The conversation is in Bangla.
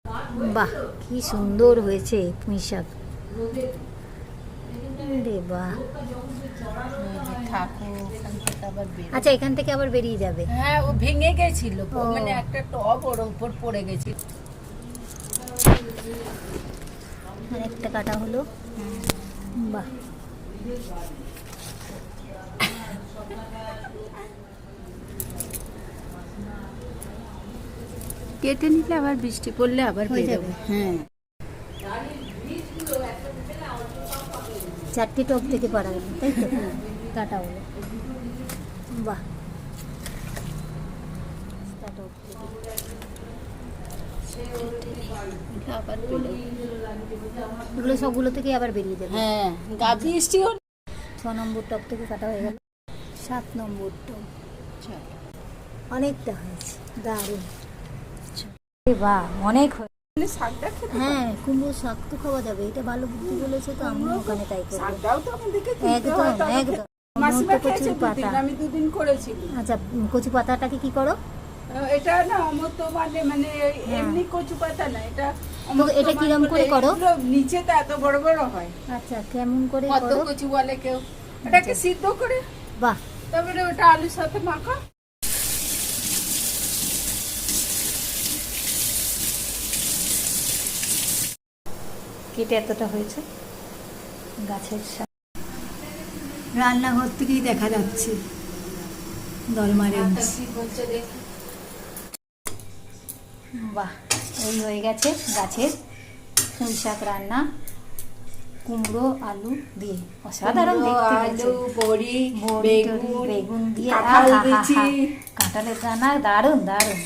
বাহ, কি সুন্দর হয়েছে পুঁই শাক রে, বাহ। আচ্ছা, এখান থেকে আবার বেরিয়ে যাবে? হ্যাঁ, ও ভেঙে গেছিল, মানে একটা টব ওর উপর পড়ে গেছিল। একটা কাটা হলো। বাহ, কেটে নিলে আবার বৃষ্টি পড়লে আবার হয়ে যাবে। হ্যাঁ, 4টে টব থেকে পারা গেল, তাই তো? কাটা হলো। বাহ, টব থেকে আবার পেলো। এগুলো সবগুলো থেকে আবার বেরিয়ে যাবে। হ্যাঁ, বৃষ্টি হল। 6 নম্বর টব থেকে কাটা হয়ে গেল। 7 নম্বর টব অনেকটা হয়েছে, দারুণ। বাহ, অনেক হয়েছে। শাকটা খেতে হ্যাঁ, কুমড়ো শাক তো খাওয়া যাবে, এটা ভালো বুদ্ধি বলেছে, তো আমি ওখানে তাই করবো। শাকটাও তো আমাদেরকে খেতে একদম হয়, তবে একদম। মাসিমা কচুর খেয়েছে পাতা। দুদিন, আমি 2 দিন করেছি। আচ্ছা, কচু পাতাটাকে কি করো? এটা না অমৃত মানে এমনি কচু পাতা না, এটা তো এটা কিরম করে করো? নিচে তো এত বড় বড় হয়। আচ্ছা, কেমন করে কত করো? কচু বলে কেউ, এটাকে সিদ্ধ করে, বাহ, তারপরে ওটা আলুর সাথে মাখা। কেটে এতটা হয়েছে। গাছের শাক রান্নাঘর থেকেই দেখা যাচ্ছে দলমারে। বাহ, এই হয়ে গেছে গাছের পুঁই শাক রান্না, কুমড়ো আলু দিয়ে। অসাধারণ দেখতে হয়েছে। বড়ি, বেগুন দিয়ে, কাঁঠাল দিয়েছি। কাঁঠালের রান্না দারুণ দারুণ।